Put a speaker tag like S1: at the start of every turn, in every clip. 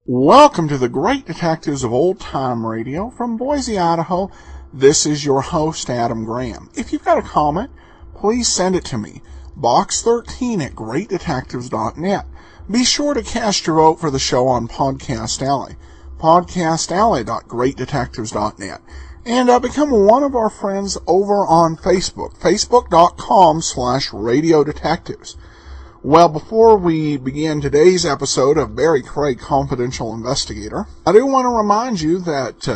S1: Welcome to the Great Detectives of Old Time Radio from Boise, Idaho. This is your host, Adam Graham. If you've got a comment, please send it to me. Box 13 at greatdetectives.net. Be sure to cast your vote for the show on Podcast Alley. podcastalley.greatdetectives.net. And become one of our friends over on Facebook. Facebook.com/Radio Detectives. Well, before we begin today's episode of Barrie Craig Confidential Investigator, I do want to remind you that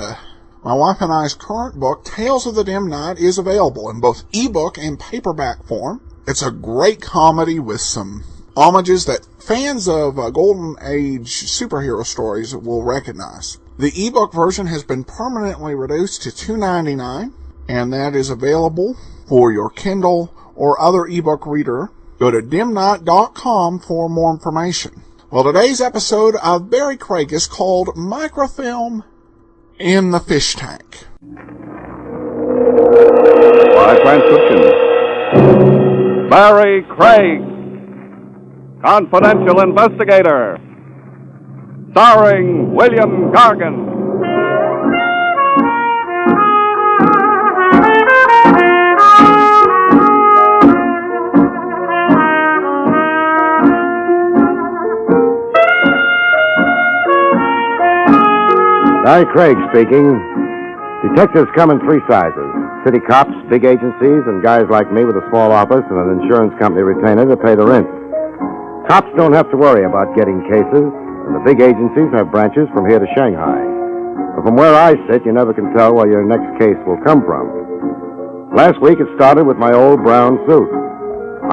S1: my wife and I's current book, Tales of the Dim Night, is available in both ebook and paperback form. It's a great comedy with some homages that fans of Golden Age superhero stories will recognize. The ebook version has been permanently reduced to $2.99, and that is available for your Kindle or other ebook reader. Go to dimnight.com for more information. Well, today's episode of Barrie Craig is called Microfilm in the Fish Tank.
S2: By transcription, Barrie Craig, Confidential Investigator, starring William Gargan.
S3: Barrie Craig speaking. Detectives come in three sizes. City cops, big agencies, and guys like me with a small office and an insurance company retainer to pay the rent. Cops don't have to worry about getting cases, and the big agencies have branches from here to Shanghai. But from where I sit, you never can tell where your next case will come from. Last week it started with my old brown suit.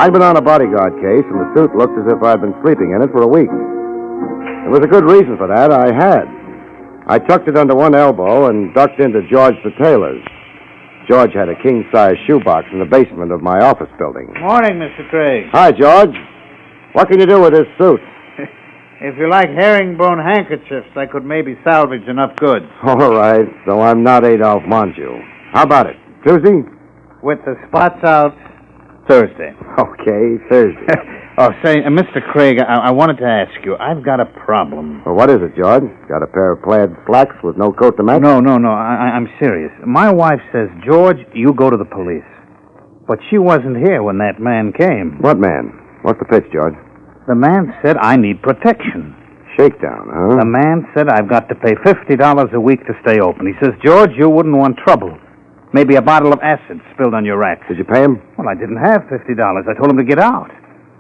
S3: I'd been on a bodyguard case, and the suit looked as if I'd been sleeping in it for a week. There was a good reason for that. I had. I tucked it under one elbow and ducked into George the tailor's. George had a king-size shoebox in the basement of my office building.
S4: Morning, Mr. Craig.
S3: Hi, George. What can you do with this suit?
S4: If you like herringbone handkerchiefs, I could maybe salvage enough goods.
S3: All right, so I'm not Adolphe Monju. How about it? Tuesday?
S4: With the spots out, Thursday.
S3: Okay, Thursday.
S4: Oh, say, Mr. Craig, I wanted to ask you, I've got a problem.
S3: Well, what is it, George? Got a pair of plaid slacks with no coat to match?
S4: No, I'm serious. My wife says, George, you go to the police. But she wasn't here when that man came.
S3: What man? What's the pitch, George?
S4: The man said I need protection.
S3: Shakedown, huh?
S4: The man said I've got to pay $50 a week to stay open. He says, George, you wouldn't want trouble. Maybe a bottle of acid spilled on your rack.
S3: Did you pay him?
S4: Well, I didn't have $50. I told him to get out.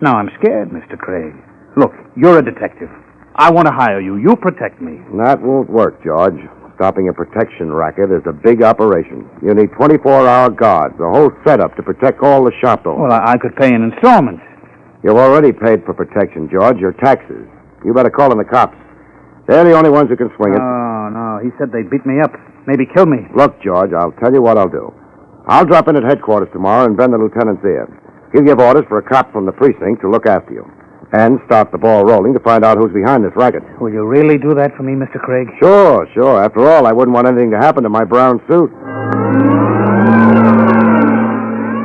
S4: Now I'm scared, Mr. Craig. Look, you're a detective. I want to hire you. You protect me.
S3: That won't work, George. Stopping a protection racket is a big operation. You need 24-hour guards, a whole setup to protect all the shop owners.
S4: Well, I could pay in installments.
S3: You've already paid for protection, George. Your taxes. You better call in the cops. They're the only ones who can swing it.
S4: No. He said they'd beat me up. Maybe kill me.
S3: Look, George, I'll tell you what I'll do. I'll drop in at headquarters tomorrow and bend the lieutenant's ear. He'll give orders for a cop from the precinct to look after you. And start the ball rolling to find out who's behind this racket.
S4: Will you really do that for me, Mr. Craig?
S3: Sure. After all, I wouldn't want anything to happen to my brown suit.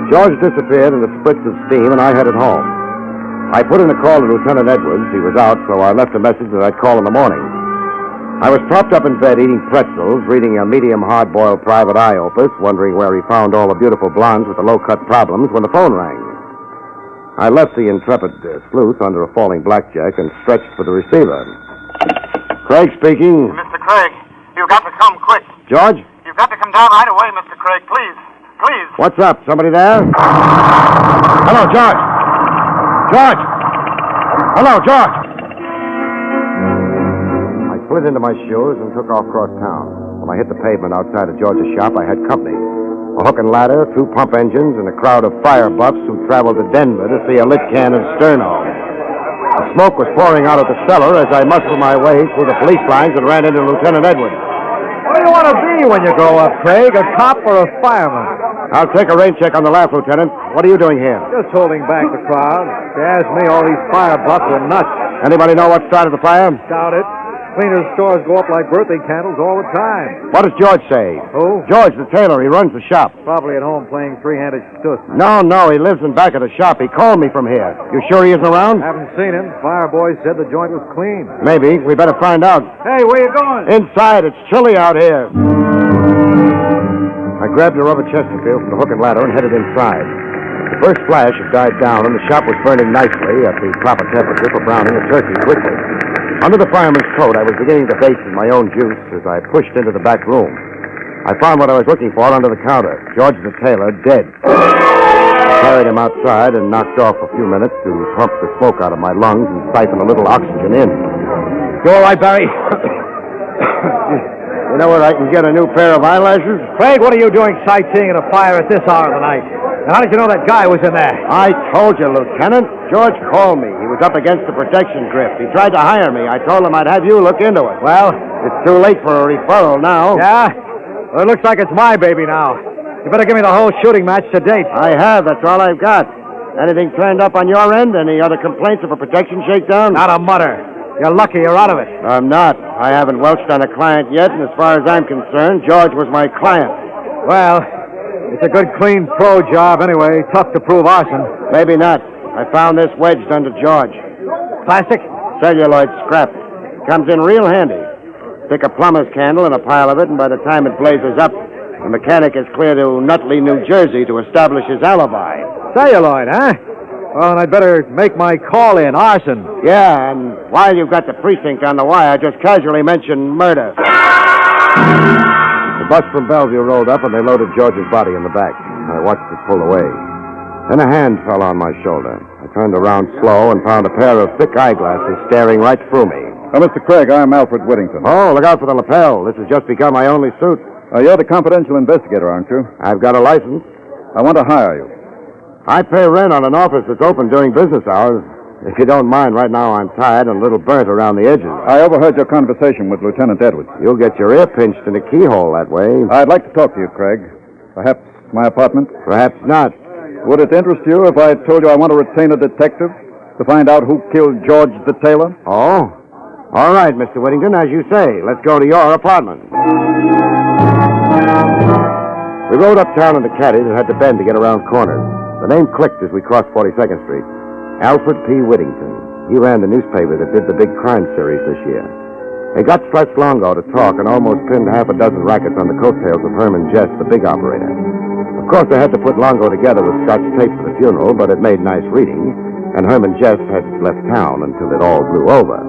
S3: George disappeared in a spritz of steam, and I headed home. I put in a call to Lieutenant Edwards. He was out, so I left a message that I'd call in the morning. I was propped up in bed eating pretzels, reading a medium hard-boiled private eye opus, wondering where he found all the beautiful blondes with the low-cut problems when the phone rang. I left the intrepid sleuth under a falling blackjack and stretched for the receiver. Craig speaking.
S5: Mr. Craig, you've got to come quick.
S3: George?
S5: You've got to come down right away, Mr. Craig, please. Please.
S3: What's up? Somebody there? Hello, George. George! Hello, George! I slid into my shoes and took off across town. When I hit the pavement outside of George's shop, I had company. A hook and ladder, 2 pump engines, and a crowd of fire buffs who traveled to Denver to see a lit can of Sterno. The smoke was pouring out of the cellar as I muscled my way through the police lines and ran into Lieutenant Edwards.
S6: What do you want to be when you grow up, Craig? A cop or a fireman?
S3: I'll take a rain check on the laugh, Lieutenant. What are you doing here?
S6: Just holding back the crowd. If you ask me, all these fire buffs are nuts.
S3: Anybody know what started the fire?
S6: Doubt it. Cleaners' stores go up like birthday candles all the time.
S3: What does George say?
S6: Who?
S3: George, the tailor. He runs the shop.
S6: Probably at home playing three-handed stuss.
S3: No, he lives in back of the shop. He called me from here. You sure he isn't around?
S6: Haven't seen him. Fire boy said the joint was clean.
S3: Maybe. We better find out.
S6: Hey, where you going?
S3: Inside. It's chilly out here. I grabbed a rubber Chesterfield from the hook and ladder and headed inside. The first flash had died down, and the shop was burning nicely at the proper temperature for browning a turkey quickly. Under the fireman's coat, I was beginning to baste in my own juice as I pushed into the back room. I found what I was looking for under the counter. George the tailor, dead. Carried him outside and knocked off a few minutes to pump the smoke out of my lungs and siphon a little oxygen in. You all right, Barrie? You know where I can get a new pair of eyelashes?
S6: Craig, what are you doing sightseeing at a fire at this hour of the night? And how did you know that guy was in there?
S3: I told you, Lieutenant. George called me. He was up against the protection drift. He tried to hire me. I told him I'd have you look into it.
S6: Well?
S3: It's too late for a referral now.
S6: Yeah? Well, it looks like it's my baby now. You better give me the whole shooting match to date.
S3: I have. That's all I've got. Anything turned up on your end? Any other complaints of a protection shakedown?
S6: Not a mutter. You're lucky you're out of it.
S3: I'm not. I haven't welched on a client yet, and as far as I'm concerned, George was my client.
S6: Well, it's a good, clean pro job anyway. Tough to prove arson.
S3: Maybe not. I found this wedged under George.
S6: Plastic?
S3: Celluloid scrap. Comes in real handy. Stick a plumber's candle in a pile of it, and by the time it blazes up, the mechanic is clear to Nutley, New Jersey to establish his alibi.
S6: Celluloid, huh? Well, then I'd better make my call in. Arson.
S3: Yeah, and while you've got the precinct on the wire, just casually mention murder. The bus from Bellevue rolled up, and they loaded George's body in the back. I watched it pull away. Then a hand fell on my shoulder. I turned around slow and found a pair of thick eyeglasses staring right through me.
S2: Mr. Craig, I'm Alfred Whittington.
S3: Oh, look out for the lapel. This has just become my only suit.
S2: You're the confidential investigator, aren't you?
S3: I've got a license.
S2: I want to hire you.
S3: I pay rent on an office that's open during business hours. If you don't mind, right now I'm tired and a little burnt around the edges.
S2: I overheard your conversation with Lieutenant Edwards.
S3: You'll get your ear pinched in a keyhole that way.
S2: I'd like to talk to you, Craig. Perhaps my apartment?
S3: Perhaps not.
S2: Would it interest you if I told you I want to retain a detective to find out who killed George the tailor?
S3: Oh? All right, Mr. Whittington, as you say. Let's go to your apartment. We rode uptown in the caddy that had to bend to get around corners. The name clicked as we crossed 42nd Street. Alfred P. Whittington. He ran the newspaper that did the big crime series this year. They got Stretch Longo to talk and almost pinned half a dozen rackets on the coattails of Herman Jess, the big operator. Of course, they had to put Longo together with Scotch tape for the funeral, but it made nice reading, and Herman Jess had left town until it all blew over.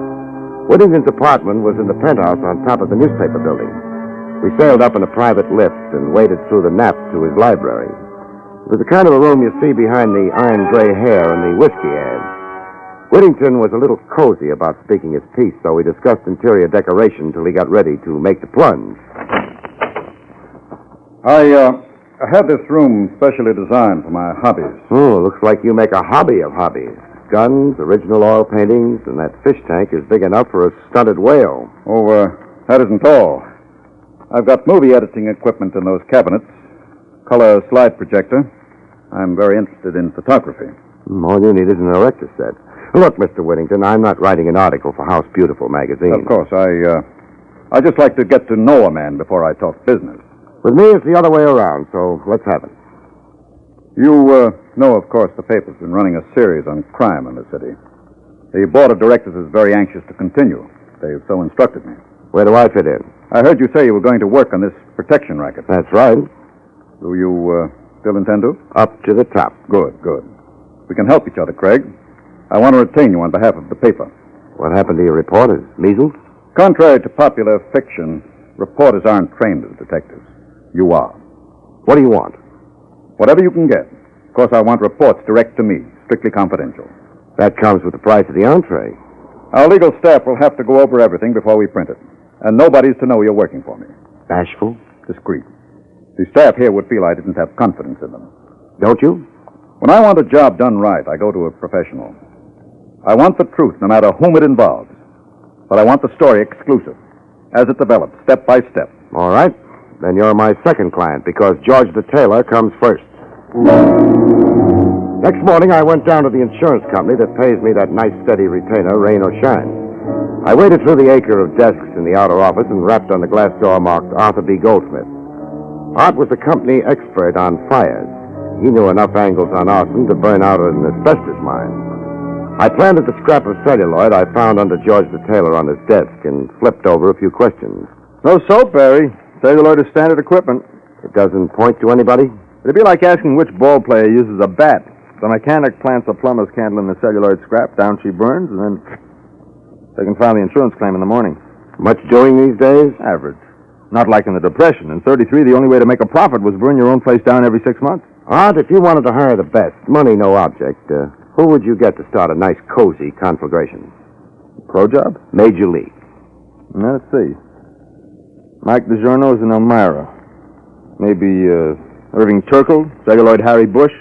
S3: Whittington's apartment was in the penthouse on top of the newspaper building. We sailed up in a private lift and waded through the nap to his library. It was the kind of a room you see behind the iron gray hair and the whiskey ad. Whittington was a little cozy about speaking his piece, so we discussed interior decoration till he got ready to make the plunge.
S2: I had this room specially designed for my hobbies.
S3: Oh, looks like you make a hobby of hobbies. Guns, original oil paintings, and that fish tank is big enough for a stunted whale.
S2: Oh, that isn't all. I've got movie editing equipment in those cabinets. Color slide projector. I'm very interested in photography.
S3: All you need is an erector set. Look, Mr. Whittington, I'm not writing an article for House Beautiful magazine.
S2: Of course, I just like to get to know a man before I talk business.
S3: With me, it's the other way around, so let's have it.
S2: You know, of course, the paper's been running a series on crime in the city. The board of directors is very anxious to continue. They've so instructed me.
S3: Where do I fit in?
S2: I heard you say you were going to work on this protection racket.
S3: That's right.
S2: Do you still intend to?
S3: Up to the top.
S2: Good. We can help each other, Craig. I want to retain you on behalf of the paper.
S3: What happened to your reporters? Measles?
S2: Contrary to popular fiction, reporters aren't trained as detectives. You are.
S3: What do you want?
S2: Whatever you can get. Of course, I want reports direct to me, strictly confidential.
S3: That comes with the price of the entree.
S2: Our legal staff will have to go over everything before we print it. And nobody's to know you're working for me.
S3: Bashful?
S2: Discreet. The staff here would feel I didn't have confidence in them.
S3: Don't you?
S2: When I want a job done right, I go to a professional. I want the truth, no matter whom it involves. But I want the story exclusive, as it develops, step by step,
S3: All right. Then you're my second client, because George the tailor comes first. Next morning, I went down to the insurance company that pays me that nice, steady retainer, rain or shine. I waded through the acre of desks in the outer office and rapped on the glass door marked Arthur B. Goldsmith. Art was the company expert on fires. He knew enough angles on arson to burn out an asbestos mine. I planted the scrap of celluloid I found under George the tailor on his desk and flipped over a few questions.
S6: No soap, Barrie. Celluloid is standard equipment.
S3: It doesn't point to anybody?
S6: It'd be like asking which ball player uses a bat. The mechanic plants a plumber's candle in the celluloid scrap, down she burns, and then they can file the insurance claim in the morning.
S3: Much doing these days?
S6: Average. Not like in the Depression. In 33, the only way to make a profit was burn your own place down every 6 months.
S3: Art, if you wanted to hire the best, money no object, who would you get to start a nice, cozy conflagration?
S6: Pro job?
S3: Major League.
S6: Let's see. Mike DiGiorno's in Elmira. Maybe Irving Turkle, celluloid Harry Bush.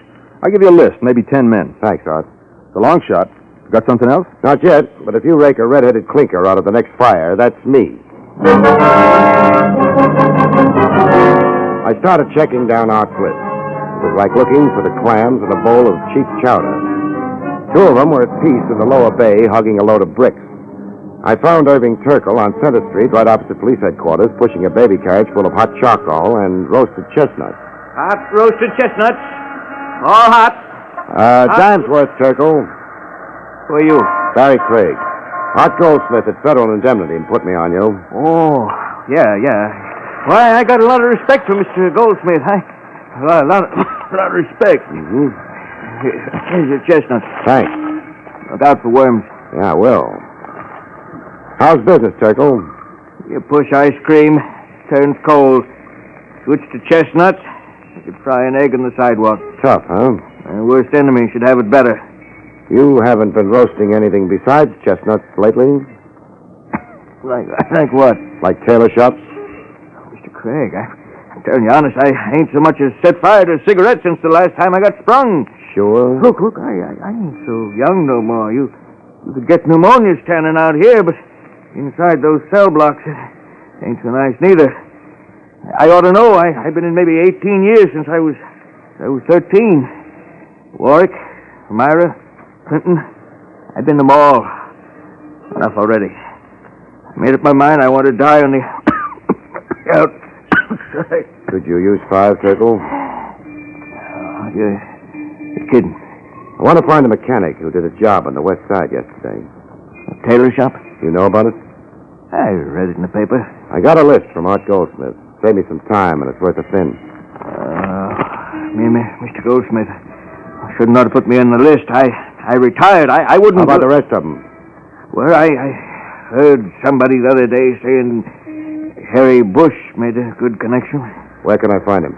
S6: I'll give you a list, maybe 10 men.
S3: Thanks, Art.
S6: It's a long shot. Got something else?
S3: Not yet, but if you rake a red-headed clinker out of the next fire, that's me. I started checking down Art's list. It was like looking for the clams in a bowl of cheap chowder. 2 of them were at peace in the lower bay, hugging a load of bricks. I found Irving Turkle on Center Street, right opposite police headquarters, pushing a baby carriage full of hot charcoal and roasted chestnuts.
S7: Hot roasted chestnuts. All hot.
S3: Dimesworth, Turkle.
S7: Who are you?
S3: Barrie Craig. Art Goldsmith at Federal Indemnity put me on you.
S7: Oh, yeah. Why, I got a lot of respect for Mr. Goldsmith. A lot of respect.
S3: Mm-hmm.
S7: Here's your chestnuts.
S3: Thanks.
S7: Look out for worms.
S3: Yeah, I will. How's business, Turkle?
S7: You push ice cream, turns cold. Switch to chestnuts, you could fry an egg on the sidewalk.
S3: Tough, huh?
S7: My worst enemy should have it better.
S3: You haven't been roasting anything besides chestnuts lately?
S7: Like what?
S3: Like tailor shops?
S7: Mr. Craig, I'm telling you honest, I ain't so much as set fire to a cigarette since the last time I got sprung.
S3: Sure.
S7: Look, I ain't so young no more. You could get pneumonia standing out here, but inside those cell blocks, it ain't so nice neither. I ought to know. I've been in maybe 18 years since I was 13. Warwick, Elmira, Clinton, I've been them all. Enough already. I made up my mind I want to die on the outside.
S3: Could you use 5, Turkle?
S7: You're kidding.
S3: I want to find a mechanic who did a job on the west side yesterday.
S7: A tailor shop?
S3: You know about it?
S7: I read it in the paper.
S3: I got a list from Art Goldsmith. Save me some time, and it's worth a fin.
S7: Mr. Goldsmith, shouldn't ought to put me on the list. I retired. I wouldn't...
S3: How about the rest of them?
S7: Well, I heard somebody the other day saying Harry Bush made a good connection.
S3: Where can I find him?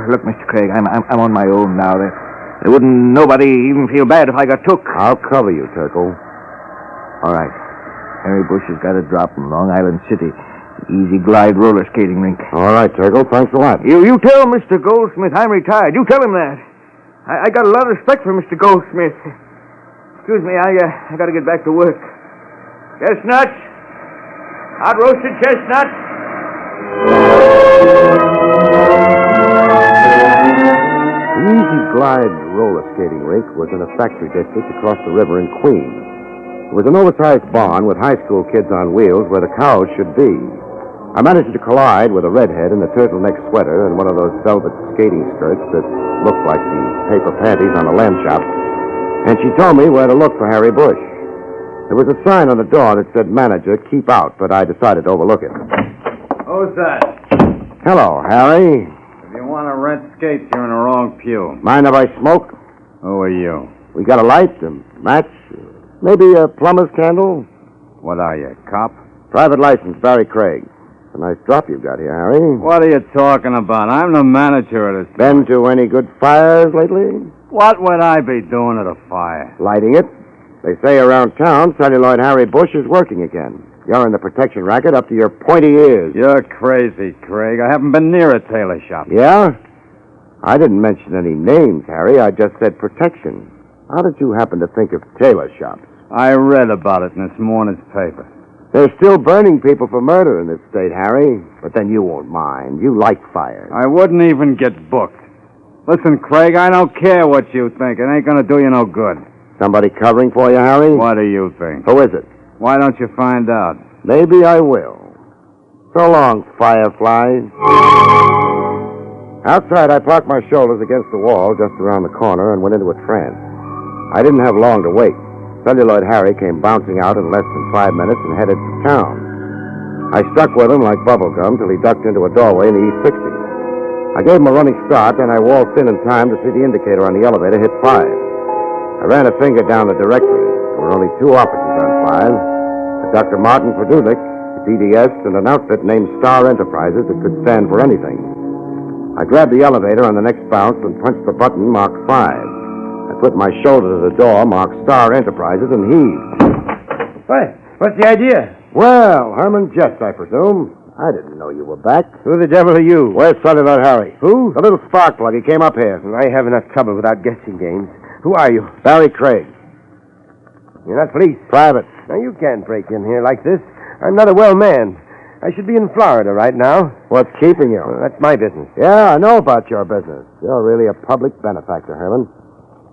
S7: Look, Mr. Craig, I'm on my own now. There wouldn't nobody even feel bad if I got took.
S3: I'll cover you, Turkle.
S7: All right. Harry Bush has got a drop in Long Island City. Easy glide roller skating rink.
S3: All right, Turkle. Thanks a lot.
S7: You tell Mr. Goldsmith I'm retired. You tell him that. I got a lot of respect for Mr. Goldsmith. Excuse me, I got to get back to work. Chestnuts. Hot roasted chestnuts.
S3: The Easy Glide roller skating rink was in a factory district across the river in Queens. It was an oversized barn with high school kids on wheels where the cows should be. I managed to collide with a redhead in a turtleneck sweater and one of those velvet skating skirts that looked like the paper panties on a lamb chop. And she told me where to look for Harry Bush. There was a sign on the door that said, "Manager, keep out," but I decided to overlook it.
S8: Who's that?
S3: Hello, Harry.
S8: If you want to rent skates, you're in the wrong pew.
S3: Mind if I smoke?
S8: Who are you?
S3: We got a light, a match, maybe a plumber's candle?
S8: What are you, cop?
S3: Private license, Barrie Craig. It's a nice drop you've got here, Harry.
S8: What are you talking about? I'm the manager of this.
S3: Been to any good fires lately?
S8: What would I be doing at a fire?
S3: Lighting it. They say around town, celluloid Harry Bush is working again. You're in the protection racket up to your pointy ears.
S8: You're crazy, Craig. I haven't been near a tailor shop.
S3: Yeah? I didn't mention any names, Harry. I just said protection. How did you happen to think of tailor shops?
S8: I read about it in this morning's paper.
S3: They're still burning people for murder in this state, Harry. But then you won't mind. You like fire.
S8: I wouldn't even get booked. Listen, Craig, I don't care what you think. It ain't going to do you no good.
S3: Somebody covering for you, Harry?
S8: What do you think?
S3: Who is it?
S8: Why don't you find out?
S3: Maybe I will. So long, fireflies. Outside, I parked my shoulders against the wall just around the corner and went into a trance. I didn't have long to wait. Celluloid Harry came bouncing out in less than 5 minutes and headed to town. I stuck with him like bubblegum till he ducked into a doorway in the East 60s. I gave him a running start, then I waltzed in time to see the indicator on the elevator hit 5. I ran a finger down the directory. There were only 2 offices on 5. Dr. Martin Produlik, DDS, and an outfit named Star Enterprises that could stand for anything. I grabbed the elevator on the next bounce and punched the button marked 5. I put my shoulder to the door marked Star Enterprises and heaved.
S7: What's the idea?
S3: Well, Herman Jess, I presume. I didn't know you were back.
S7: Who the devil are you?
S3: Where's Celluloid Harry?
S7: Who?
S3: The little spark plug. He came up here.
S7: I have enough trouble without guessing games. Who are you?
S3: Barrie Craig.
S7: You're not police.
S3: Private.
S7: Now, you can't break in here like this. I'm not a well man. I should be in Florida right now.
S3: What's keeping you?
S7: Well, that's my business.
S3: Yeah, I know about your business. You're really a public benefactor, Herman.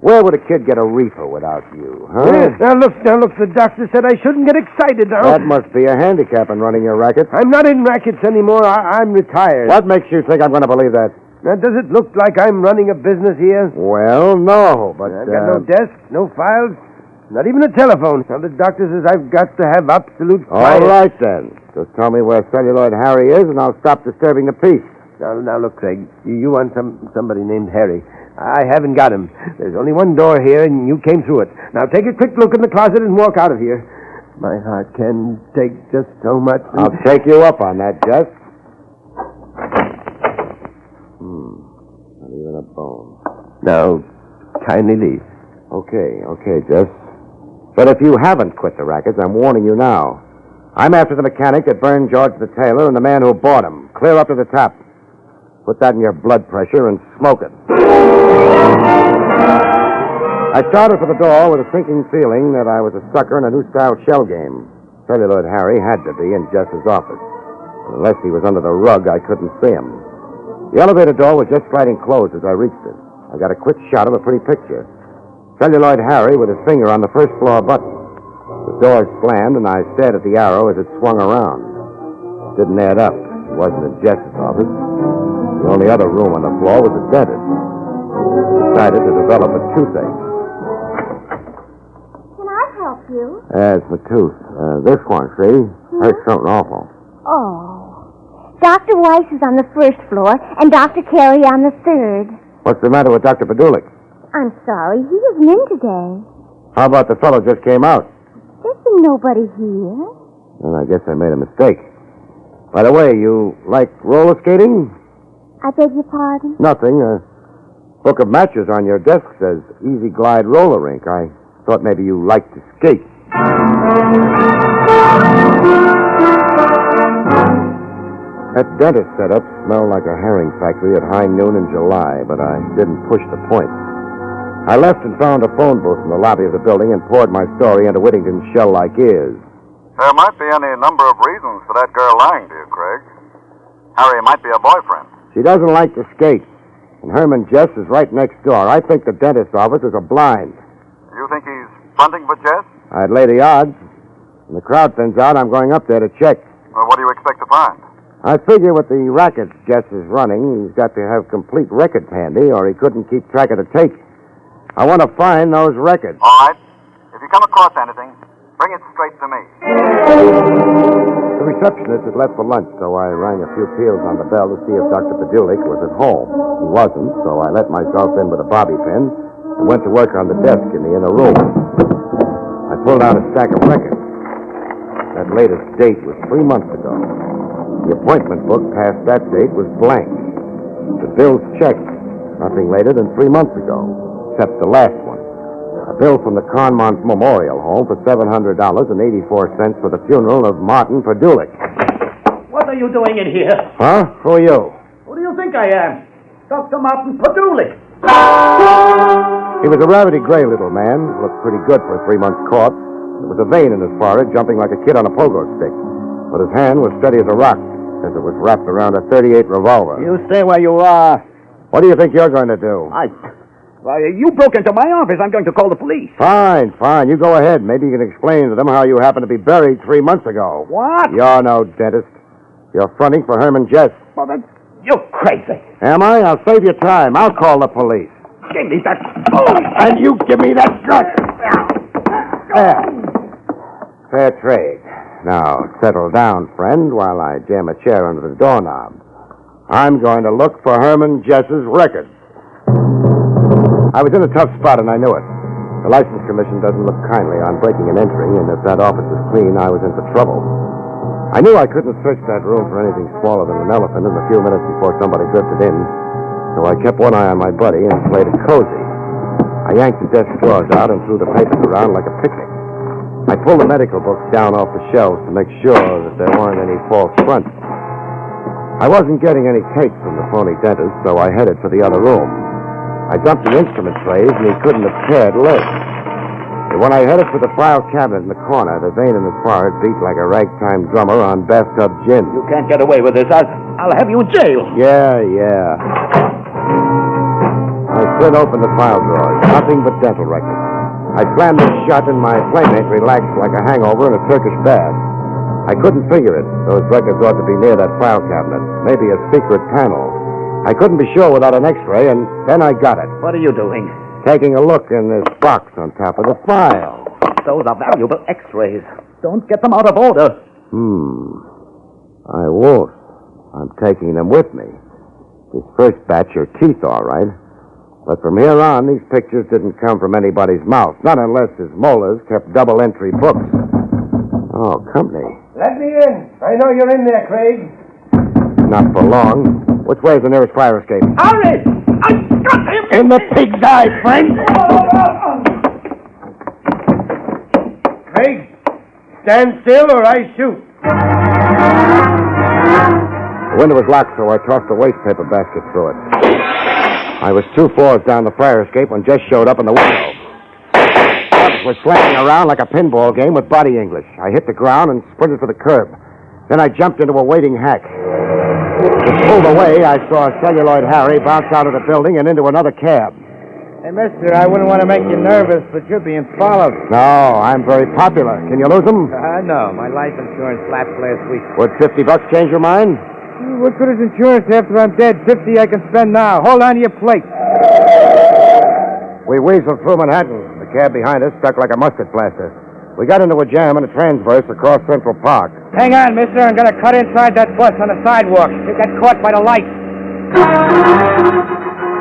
S3: Where would a kid get a reefer without you, huh?
S7: Yeah, now look. The doctor said I shouldn't get excited now.
S3: That must be a handicap in running your racket.
S7: I'm not in rackets anymore. I'm retired.
S3: What makes you think I'm going to believe that?
S7: Now, does it look like I'm running a business here?
S3: Well, no, but...
S7: I've got no desk, no files, not even a telephone. Now, the doctor says I've got to have absolute quiet.
S3: All right, then. Just tell me where Celluloid Harry is, and I'll stop disturbing the peace.
S7: Now look, Craig. You want somebody named Harry. I haven't got him. There's only one door here, and you came through it. Now, take a quick look in the closet and walk out of here. My heart can take just so much.
S3: I'll take you up on that, Jess. Not even a bone.
S7: Now, kindly leave.
S3: Okay, Jess. But if you haven't quit the rackets, I'm warning you now. I'm after the mechanic that burned George the tailor and the man who bought him. Clear up to the top. Put that in your blood pressure and smoke it. I started for the door with a sinking feeling that I was a sucker in a new-style shell game. Celluloid Harry had to be in Jess's office. Unless he was under the rug, I couldn't see him. The elevator door was just sliding closed as I reached it. I got a quick shot of a pretty picture. Celluloid Harry with his finger on the first floor button. The door slammed, and I stared at the arrow as it swung around. It didn't add up. It wasn't in Jess's office. The only other room on the floor was the dentist. Decided to develop a toothache.
S9: Can I help you?
S3: It's my tooth. This one, see? Hurts something awful.
S9: Oh. Dr. Weiss is on the first floor, and Dr. Carey on the third.
S3: What's the matter with Dr. Padulik?
S9: I'm sorry, he isn't in today.
S3: How about the fellow just came out?
S9: There's been nobody here.
S3: Well, I guess I made a mistake. By the way, you like roller skating?
S9: I beg your pardon?
S3: Nothing. A book of matches on your desk says Easy Glide Roller Rink. I thought maybe you liked to skate. That dentist setup smelled like a herring factory at high noon in July, but I didn't push the point. I left and found a phone booth in the lobby of the building and poured my story into Whittington's shell-like ears.
S10: There might be any number of reasons for that girl lying to you, Craig. Harry might be a boyfriend.
S3: She doesn't like to skate, and Herman Jess is right next door. I think the dentist's office is a blind.
S10: You think he's fronting for Jess?
S3: I'd lay the odds. When the crowd thins out, I'm going up there to check.
S10: Well, what do you expect to find?
S3: I figure with the rackets Jess is running, he's got to have complete records handy, or he couldn't keep track of the take. I want to find those records.
S10: All right. If you come across anything, bring it straight to me.
S3: The receptionist had left for lunch, so I rang a few peals on the bell to see if Dr. Padulik was at home. He wasn't, so I let myself in with a bobby pin and went to work on the desk in the inner room. I pulled out a stack of records. That latest date was 3 months ago. The appointment book past that date was blank. The bills checked. Nothing later than 3 months ago, except the last one. A bill from the Conmont Memorial Home for $700.84 for the funeral of Martin Padulik.
S11: What are you doing in here?
S3: Huh? Who are you?
S11: Who do you think I am? Dr. Martin Padulik.
S3: He was a rabbity gray little man. Looked pretty good for a 3-month corpse. There was a vein in his forehead, jumping like a kid on a pogo stick. But his hand was steady as a rock, as it was wrapped around a .38 revolver.
S11: You stay where you are.
S3: What do you think you're going to do?
S11: Well, you broke into my office. I'm going to call the police.
S3: Fine. You go ahead. Maybe you can explain to them how you happened to be buried 3 months ago.
S11: What?
S3: You're no dentist. You're fronting for Herman Jess.
S11: Well, then, you're crazy.
S3: Am I? I'll save you time. I'll call the police.
S11: Give me that phone.
S3: And you give me that gun. There. Fair trade. Now, settle down, friend, while I jam a chair under the doorknob. I'm going to look for Herman Jess's records. I was in a tough spot, and I knew it. The License Commission doesn't look kindly on breaking and entering, and if that office was clean, I was in for trouble. I knew I couldn't search that room for anything smaller than an elephant in the few minutes before somebody drifted in, so I kept one eye on my buddy and played it cozy. I yanked the desk drawers out and threw the papers around like a picnic. I pulled the medical books down off the shelves to make sure that there weren't any false fronts. I wasn't getting any takes from the phony dentist, so I headed for the other room. I dumped the instrument trays, and he couldn't have cared less. But when I headed for the file cabinet in the corner, the vein in his forehead beat like a ragtime drummer on bathtub gin.
S11: You can't get away with this. I'll have you in jail.
S3: Yeah. I slid open the file drawers. Nothing but dental records. I slammed them shut, and my playmate relaxed like a hangover in a Turkish bath. I couldn't figure it. Those records ought to be near that file cabinet. Maybe a secret panel. I couldn't be sure without an x-ray, and then I got it.
S11: What are you doing?
S3: Taking a look in this box on top of the file.
S11: Those are valuable x-rays. Don't get them out of order.
S3: I won't. I'm taking them with me. This first batch are teeth, all right. But from here on, these pictures didn't come from anybody's mouth. Not unless his molars kept double-entry books. Oh, company.
S12: Let me in. I know you're in there, Craig.
S3: Not for long. Which way is the nearest fire escape?
S11: Hurry! I got him!
S3: In the pig's eye, friend!
S12: Craig, stand still or I shoot.
S3: The window was locked, so I tossed the waste paper basket through it. I was 2 floors down the fire escape when Jess showed up in the window. It was slamming around like a pinball game with body English. I hit the ground and sprinted for the curb. Then I jumped into a waiting hack. It pulled away, I saw Celluloid Harry bounce out of the building and into another cab.
S12: Hey, mister, I wouldn't want to make you nervous, but you're being followed.
S3: No, I'm very popular. Can you lose them?
S12: No. My life insurance lapsed last week.
S3: Would $50 change your mind?
S12: What good is insurance after I'm dead? 50 I can spend now. Hold on to your plate.
S3: We weaseled through Manhattan. The cab behind us stuck like a mustard plaster. We got into a jam and a transverse across Central Park.
S12: Hang on, mister. I'm going to cut inside that bus on the sidewalk. You got caught by the light.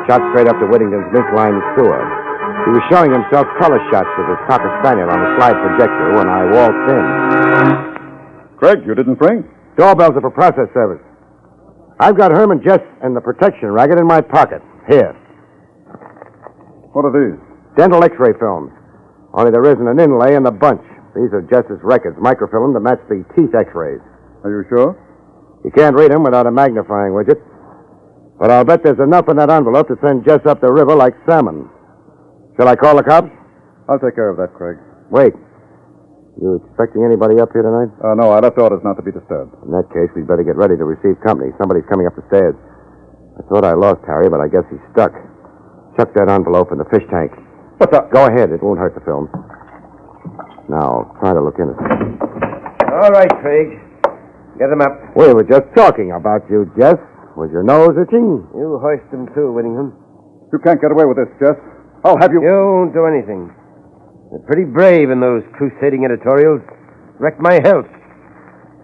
S3: Shot straight up to Whittington's mink-lined sewer. He was showing himself color shots with his Cocker Spaniel on the slide projector when I waltzed in.
S2: Craig, you didn't ring?
S3: Doorbells are for process service. I've got Herman Jess and the protection racket in my pocket. Here.
S2: What are these?
S3: Dental x-ray films. Only there isn't an inlay in the bunch. These are Jess's records, microfilm to match the teeth x-rays.
S2: Are you sure?
S3: You can't read them without a magnifying widget. But I'll bet there's enough in that envelope to send Jess up the river like salmon. Shall I call the cops?
S2: I'll take care of that, Craig.
S3: Wait. You expecting anybody up here tonight?
S2: No, I left orders not to be disturbed.
S3: In that case, we'd better get ready to receive company. Somebody's coming up the stairs. I thought I lost Harry, but I guess he's stuck. Chuck that envelope in the fish tank.
S2: What's up?
S3: Go ahead. It won't hurt the film. Now, try to look innocent.
S12: All right, Craig. Get him up.
S3: We were just talking about you, Jess. Was your nose itching?
S12: You hoist him too, Whittingham.
S2: You can't get away with this, Jess. I'll have you...
S12: You won't do anything. You're pretty brave in those crusading editorials. Wrecked my health.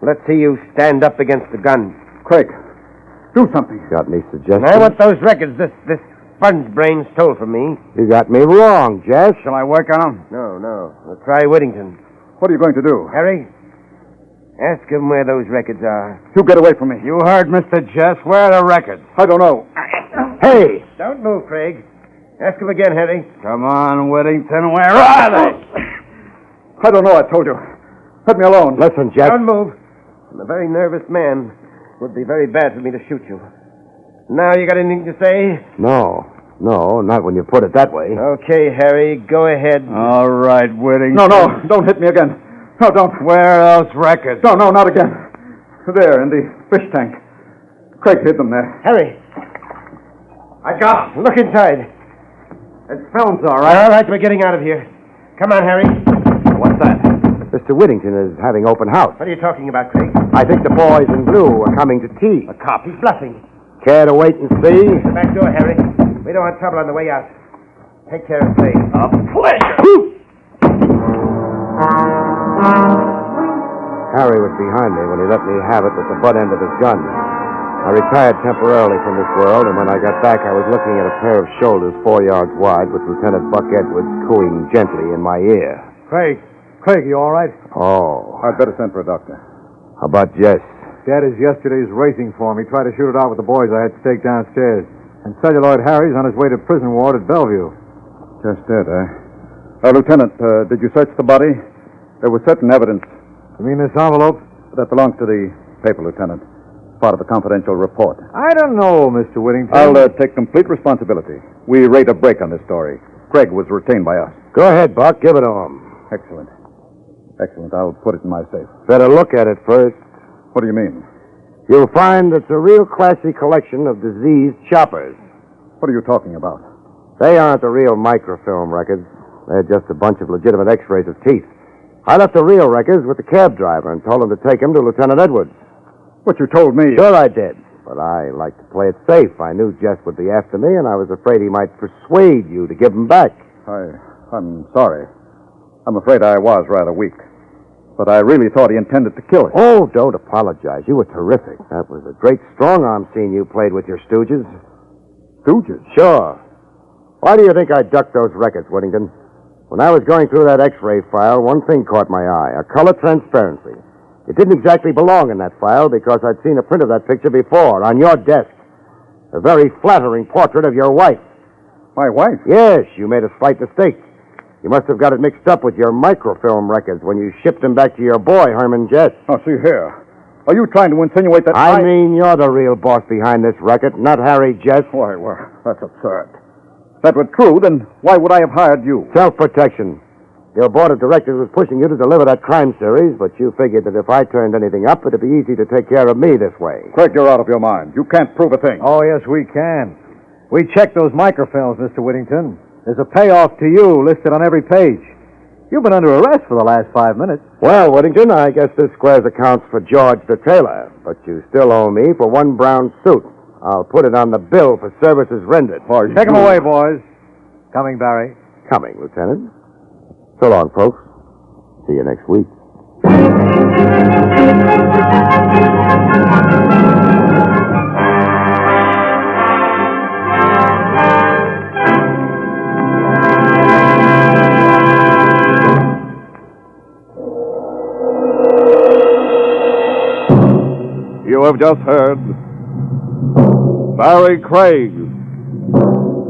S12: Let's see you stand up against the gun.
S2: Craig, do something.
S3: Got any suggestions?
S12: I want those records this fun's brain stole from me.
S3: You got me wrong, Jess.
S2: Shall I work on them?
S12: No. We'll try Whittington.
S2: What are you going to do?
S12: Harry, ask him where those records are.
S2: You get away from me.
S8: You heard, Mr. Jess. Where are the records?
S2: I don't know.
S3: Hey!
S12: Don't move, Craig. Ask him again, Harry.
S8: Come on, Whittington. Where are they?
S2: I don't know, I told you. Let me alone.
S3: Listen, Jess.
S12: Don't move. I'm a very nervous man. It would be very bad for me to shoot you. Now, you got anything to say?
S3: No. No, not when you put it that way.
S12: Okay, Harry, go ahead.
S4: All right, Whittington.
S2: No, don't hit me again. No, don't.
S4: Where else records?
S2: No, not again. There, in the fish tank. Craig hid them there.
S12: Harry. I got him. Look inside.
S2: It films all right.
S12: All right, we're getting out of here. Come on, Harry.
S3: What's that? Mr. Whittington is having open house.
S12: What are you talking about, Craig?
S3: I think the boys in blue are coming to tea.
S12: A cop. He's bluffing.
S3: Care to wait and see?
S12: The back door, Harry. We don't want trouble on the way out. Take care of Craig.
S4: A pleasure.
S3: Harry was behind me when he let me have it with the butt end of his gun. I retired temporarily from this world, and when I got back, I was looking at a pair of shoulders 4 yards wide with Lieutenant Buck Edwards cooing gently in my ear.
S13: Craig, you all right?
S3: Oh.
S2: I'd better send for a doctor.
S3: How about Jess?
S13: Dad is yesterday's racing form. He tried to shoot it out with the boys I had staked downstairs. And Celluloid Harry's on his way to prison ward at Bellevue.
S2: Just it, eh? Lieutenant, did you search the body? There was certain evidence.
S13: You mean this envelope?
S2: That belongs to the paper, Lieutenant. Part of a confidential report.
S13: I don't know, Mr. Whittington.
S2: I'll take complete responsibility. We rate a break on this story. Craig was retained by us.
S3: Go ahead, Buck. Give it to him.
S2: Excellent. I'll put it in my safe.
S3: Better look at it first.
S2: What do you mean?
S3: You'll find it's a real classy collection of diseased choppers.
S2: What are you talking about?
S3: They aren't the real microfilm records. They're just a bunch of legitimate x-rays of teeth. I left the real records with the cab driver and told him to take them to Lieutenant Edwards.
S2: What you told me...
S3: Sure I did. But I like to play it safe. I knew Jess would be after me, and I was afraid he might persuade you to give them back.
S2: I'm sorry. I'm afraid I was rather weak. But I really thought he intended to kill him.
S3: Oh, don't apologize. You were terrific. That was a great strong-arm scene you played with your stooges.
S2: Stooges?
S3: Sure. Why do you think I ducked those records, Whittington? When I was going through that x-ray file, one thing caught my eye, a color transparency. It didn't exactly belong in that file because I'd seen a print of that picture before, on your desk. A very flattering portrait of your wife.
S2: My wife?
S3: Yes, you made a slight mistake. You must have got it mixed up with your microfilm records when you shipped them back to your boy, Herman Jess.
S2: Oh, see here. Are you trying to insinuate that
S3: I mean, you're the real boss behind this racket, not Harry Jess.
S2: Why, well, that's absurd. If that were true, then why would I have hired you?
S3: Self-protection. Your board of directors was pushing you to deliver that crime series, but you figured that if I turned anything up, it'd be easy to take care of me this way.
S2: Craig, you're out of your mind. You can't prove a thing.
S13: Oh, yes, we can. We checked those microfilms, Mr. Whittington. There's a payoff to you listed on every page. You've been under arrest for the last 5 minutes.
S3: Well, Whittington, I guess this squares accounts for George the tailor, but you still owe me for one brown suit. I'll put it on the bill for services rendered.
S13: Take him away, boys. Coming, Barrie.
S3: Coming, Lieutenant. So long, folks. See you next week.
S14: You have just heard Barrie Craig,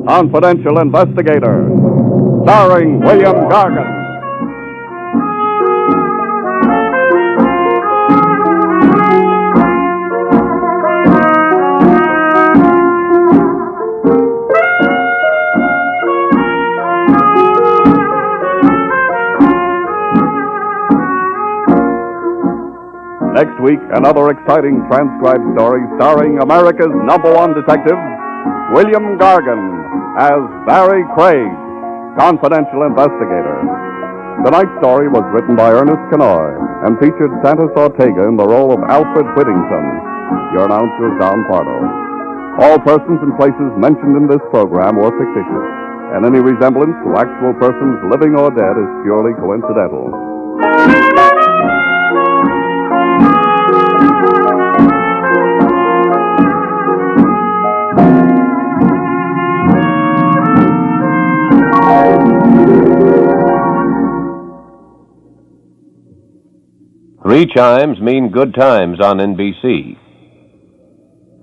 S14: Confidential Investigator, starring William Gargan. Next week, another exciting transcribed story starring America's #1 detective, William Gargan, as Barrie Craig, Confidential Investigator. Tonight's story was written by Ernest Kenoy and featured Santos Ortega in the role of Alfred Whittington. Your announcer is Don Pardo. All persons and places mentioned in this program were fictitious, and any resemblance to actual persons living or dead is purely coincidental.
S15: Three chimes mean good times on NBC.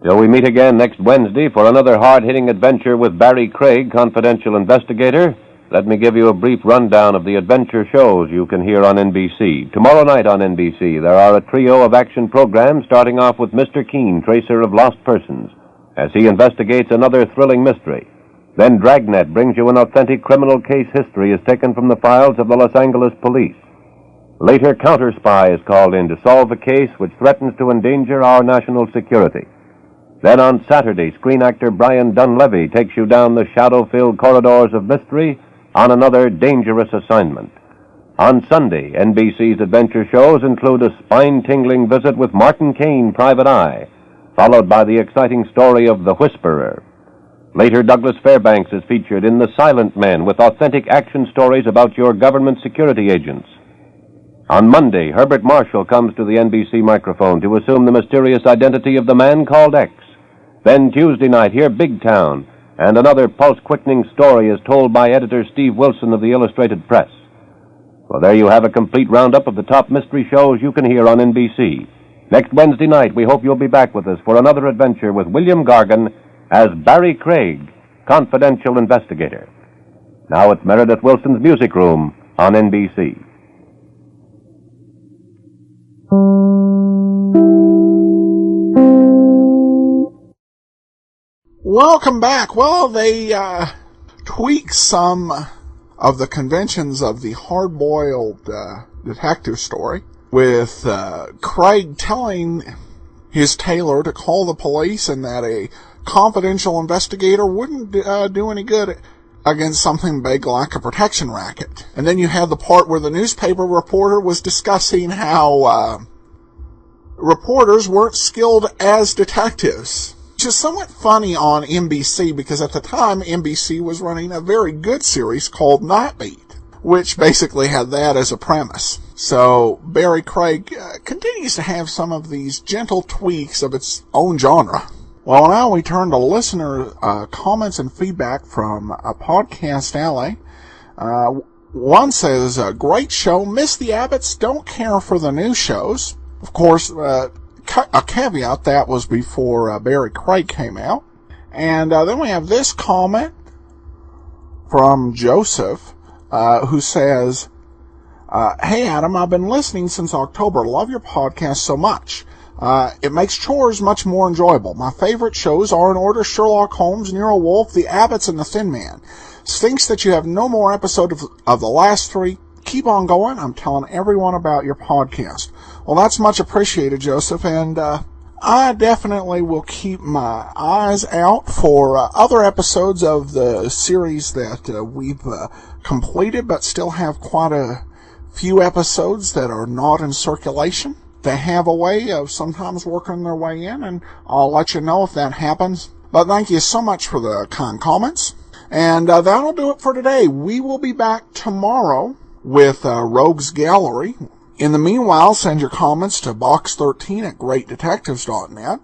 S15: Till we meet again next Wednesday for another hard-hitting adventure with Barrie Craig, Confidential Investigator, let me give you a brief rundown of the adventure shows you can hear on NBC. Tomorrow night on NBC, there are a trio of action programs starting off with Mr. Keene, Tracer of Lost Persons, as he investigates another thrilling mystery. Then Dragnet brings you an authentic criminal case history as taken from the files of the Los Angeles police. Later, Counter Spy is called in to solve a case which threatens to endanger our national security. Then on Saturday, screen actor Brian Dunleavy takes you down the shadow-filled corridors of mystery on another dangerous assignment. On Sunday, NBC's adventure shows include a spine-tingling visit with Martin Caine, Private Eye, followed by the exciting story of The Whisperer. Later, Douglas Fairbanks is featured in The Silent Men with authentic action stories about your government security agents. On Monday, Herbert Marshall comes to the NBC microphone to assume the mysterious identity of the man called X. Then Tuesday night, hear Big Town, and another pulse-quickening story is told by editor Steve Wilson of the Illustrated Press. Well, there you have a complete roundup of the top mystery shows you can hear on NBC. Next Wednesday night, we hope you'll be back with us for another adventure with William Gargan as Barrie Craig, confidential investigator. Now it's Meredith Wilson's Music Room on NBC.
S1: Welcome back. Well, they tweaked some of the conventions of the hard-boiled detective story with Craig telling his tailor to call the police and that a confidential investigator wouldn't do any good against something big like a protection racket. And then you had the part where the newspaper reporter was discussing how reporters weren't skilled as detectives, which is somewhat funny on NBC because at the time NBC was running a very good series called Nightbeat, which basically had that as a premise. So Barrie Craig continues to have some of these gentle tweaks of its own genre. Well, now we turn to listener comments and feedback from Podcast Alley. One says, great show, miss the Abbotts, don't care for the new shows. Of course, a caveat, that was before Barrie Craig came out. And then we have this comment from Joseph, who says, hey Adam, I've been listening since October. Love your podcast so much. It makes chores much more enjoyable. My favorite shows are in order: Sherlock Holmes, Nero Wolfe, The Abbotts, and The Thin Man. Stinks that you have no more episodes of the last three. Keep on going. I'm telling everyone about your podcast. Well, that's much appreciated, Joseph, and I definitely will keep my eyes out for other episodes of the series that we've completed, but still have quite a few episodes that are not in circulation. They have a way of sometimes working their way in, and I'll let you know if that happens. But thank you so much for the kind comments. And that'll do it for today. We will be back tomorrow with Rogues Gallery. In the meanwhile, send your comments to box13@greatdetectives.net.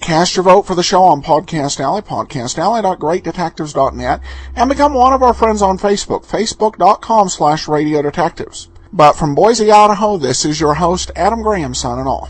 S1: Cast your vote for the show on Podcast Alley, podcastalley.greatdetectives.net, and become one of our friends on Facebook, facebook.com/radiodetectives. But from Boise, Idaho, this is your host, Adam Graham, signing off.